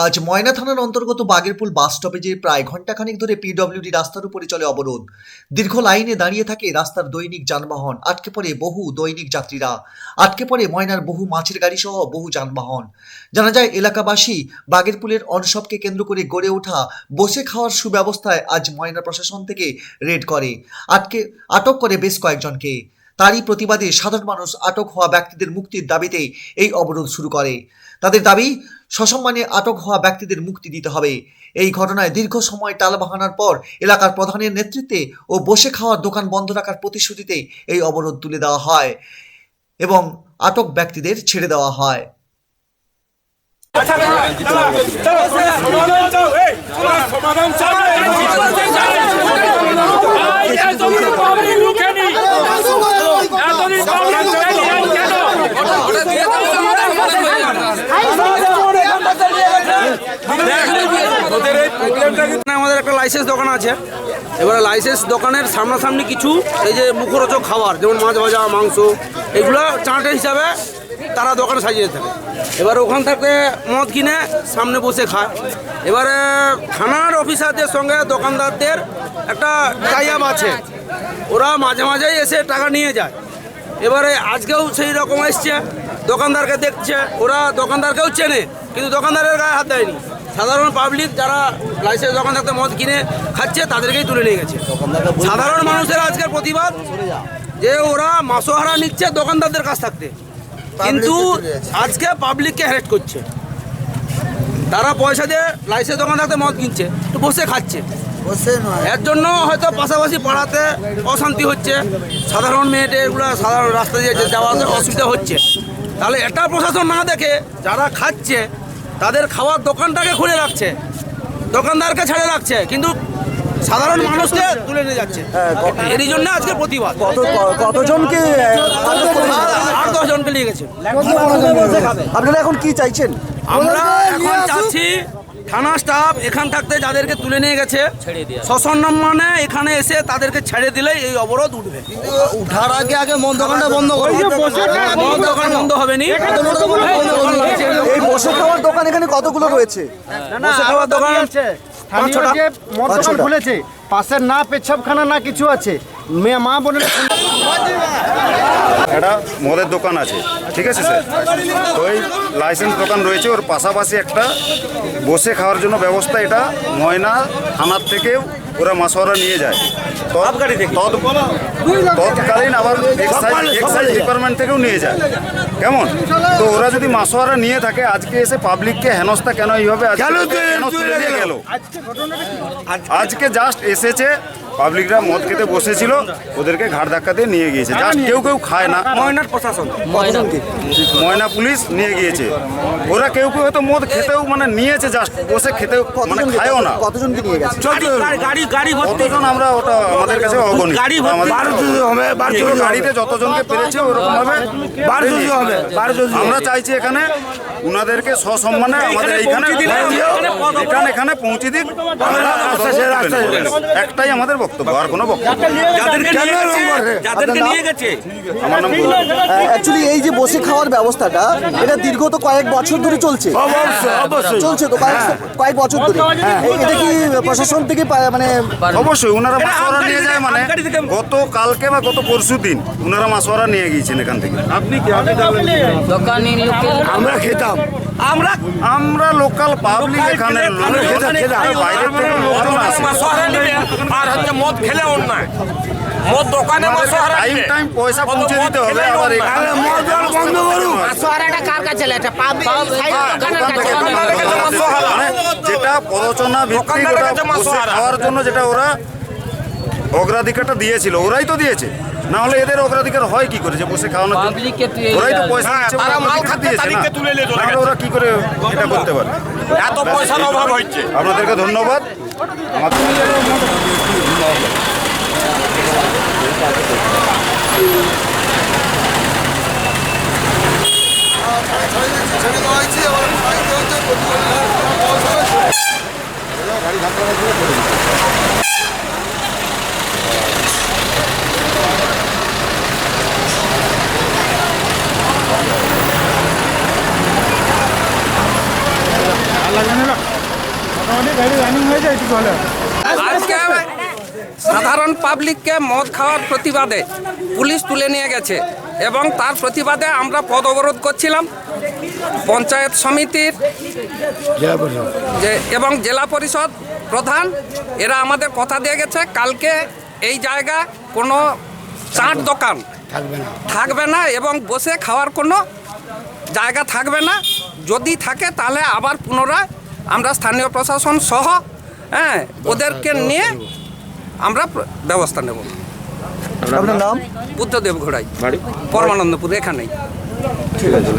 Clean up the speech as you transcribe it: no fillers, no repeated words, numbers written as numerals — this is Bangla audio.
আজ ময়না থানার অন্তর্গত বাগেরপুল বাস স্টপেজে প্রায় ঘণ্টাখানেক ধরে পিডব্লিউডি রাস্তার উপরে চলে অবরোধ। দীর্ঘ লাইনে দাঁড়িয়ে থাকে রাস্তার দৈনিক যানবাহন, আটকে পড়ে বহু দৈনিক যাত্রীরা, আটকে পড়ে ময়নার বহু মাছের গাড়ি সহ বহু যানবাহন। জানা যায় এলাকাবাসী বাগেরপুলের অনশপকে কেন্দ্র করে গড়ে ওঠা বসে খাওয়ার সুব্যবস্থায় আজ ময়না প্রশাসন থেকে রেড করে আটক করে বেশ কয়েকজনকে। তারই প্রতিবাদে সাধারণ মানুষ আটক হওয়া ব্যক্তিদের মুক্তির দাবিতে এই অবরোধ শুরু করে। তাদের দাবি, সসম্মানে আটক হওয়া ব্যক্তিদের মুক্তি দিতে হবে। এই ঘটনায় দীর্ঘ সময় টালবাহানার পর এলাকার প্রধানের নেতৃত্বে ও বসে খাওয়ার দোকান বন্ধ রাখার প্রতিশ্রুতিতে এই অবরোধ তুলে দেওয়া হয় এবং আটক ব্যক্তিদের ছেড়ে দেওয়া হয়। আমাদের একটা লাইসেন্স দোকান আছে। এবারে লাইসেন্স দোকানের সামনাসামনি কিছু এই যে মুখরোচক খাবার, যেমন মাছ ভাজা, মাংস, এগুলো চাটে হিসাবে তারা দোকানে সাজিয়ে থাকে। এবারে ওখান থেকে মদ কিনে সামনে বসে খায়। এবারে থানার অফিসারদের সঙ্গে দোকানদারদের একটা টাই আপ আছে, ওরা মাঝে মাঝেই এসে টাকা নিয়ে যায়। এবারে আজকেও সেই রকম এসছে, দোকানদারকে দেখছে, ওরা দোকানদারকেও চেনে কিন্তু দোকানদারের গায়ে হাত দেয়নি। সাধারণ পাবলিক যারা লাইসেন্স দোকান থাকতে মদ কিনে খাচ্ছে তাদেরকেই তুলে নিয়ে গেছে। সাধারণ মানুষের আজকের প্রতিবাদ যে ওরা মাসোহারা নিচ্ছে দোকানদারদের কাছ থাকতে, কিন্তু আজকে পাবলিককে হ্যারেট করছে। তারা পয়সা দিয়ে লাইসেন্স দোকান থাকতে মদ কিনছে, তো বসে খাচ্ছে। এর জন্য হয়তো পাশাপাশি পাড়াতে অশান্তি হচ্ছে, সাধারণ মেয়েটে এগুলো সাধারণ রাস্তা দিয়ে যাওয়াতে অসুবিধা হচ্ছে। তাহলে এটা প্রশাসন না দেখে যারা খাচ্ছে তাদের খাওয়ার দোকানটাকে খুলে রাখছে, দোকানদারকে ছেড়ে রাখছে, কিন্তু সাধারণ মানুষকে তুলে নিয়ে যাচ্ছে। এর জন্য আজকে প্রতিবাদ। কতজনকে 8-10 জনকে নিয়ে গেছে। আপনারা এখন কি চাইছেন? আমরা এখন চাচ্ছি থানা স্টাফ এখান থাকতে যাদেরকে তুলে নিয়ে গেছে সসম্মানে এখানে এসে তাদেরকে ছেড়ে দিলেই এই অবরোধ উঠবে। উঠার আগে মদ দোকানটা বন্ধ করুন। মদ দোকান বন্ধ হবে নি। এই বসে খাওয়ার দোকান এখানে কতগুলো রয়েছে? বসে খাওয়ার দোকান স্থানীয় যে মদ দোকান খুলেছে, পাশে না পেচ্ছাবখানা না কিছু আছে, মেয়ে মা বোনের একটা মদের দোকান আছে, ঠিক আছে স্যার। তো ওই লাইসেন্স দোকান রয়েছে, ওর পাশাপাশি একটা বসে খাওয়ার জন্য ব্যবস্থা। এটা ময়না থানার থেকেও ওরা মাসোয়ারা নিয়ে যায়, তৎকালীন আবার এক্সাইজ ডিপার্টমেন্ট থেকেও নিয়ে যায়। কেমন? তো ওরা যদি মাসোয়ারা নিয়ে থাকে, আজকে এসে পাবলিককে হেনস্থা কেন এইভাবে গেল? আজকে জাস্ট এসেছে, পাবলিকরা মদ খেতে বসেছিল, ওদেরকে ঘাড় ধাক্কা দিয়ে নিয়ে গিয়েছে। জাস্ট কেউ খায় না, ময়নার প্রশাসন, ময়না পুলিশ নিয়ে গিয়েছে। ওরা কেউ হয়তো মদ খেতেও মানে নিয়েছে, জাস্ট বসে খেতেও মানে খায়ও না। কতজনকে নিয়ে গেছে? কতজন আমরা ওটা আমাদের কাছে অগণিত। গাড়িতে যতজনকে পেরেছে ওরকম ভাবে আমরা চাইছি এখানে উনাদেরকে সসম্মানে আমাদের এখানে পৌঁছে দিক। একটাই আমাদের বক্তব্য, আর কোনো বক্তব্য। আমার নাম অ্যাকচুয়ালি এই যে বসে খাওয়ার ব্যবস্থাটা, এটা দীর্ঘ তো কয়েক বছর ধরে চলছে। চলছে তো কয়েক বছর ধরে। এটা কি প্রশাসন থেকে মানে অবশ্যই ওনারা মাসোয়ারা নিয়ে যায়, মানে গত কালকে বা গত পরশু দিন ওনারা মাসোয়ারা নিয়ে গিয়েছেন এখান থেকে। আপনি কি আমরা খেতাম, আমরা লোকাল পাবলিক এখানে বাইরের থেকে লোকজন আসে। আর হচ্ছে মদ খেলে অন্যায়, মদ দোকানে টাইম পয়সা পৌঁছে দিতে হবে। আবার যেটা প্ররোচনা ভিত্তিক খাওয়ার জন্য যেটা ওরা অগ্রাধিকারটা দিয়েছিল, ওরাই তো দিয়েছে, না হলে এদের অগ্রাধিকার হয় কি করে যে বসে খাওয়ানোর জন্য? ওরাই তো পয়সা দিয়েছে না, ওরা কি করে এটা করতে পারে? এত পয়সার অভাব হচ্ছে। আপনাদেরকে ধন্যবাদ। আল্লাহ জানে না। আজকে সাধারণ পাবলিককে মদ খাওয়ার প্রতিবাদে পুলিশ তুলে নিয়ে গেছে এবং তার প্রতিবাদে আমরা পথ অবরোধ করছিলাম পঞ্চায়েত সমিতির এবং জেলা পরিষদ প্রধান এরা আমাদের কথা দিয়ে গেছে কালকে এই জায়গা কোনো চাট দোকান থাকবে না এবং বসে খাওয়ার কোনো জায়গা থাকবে না, যদি থাকে তাহলে আবার পুনরায় আমরা স্থানীয় প্রশাসন সহ ওদেরকে নিয়ে আমরা ব্যবস্থা নেব। আপনার নাম? বুদ্ধদেব ঘোড়াই, পরমানন্দপুর, এখানেই। ঠিক আছে।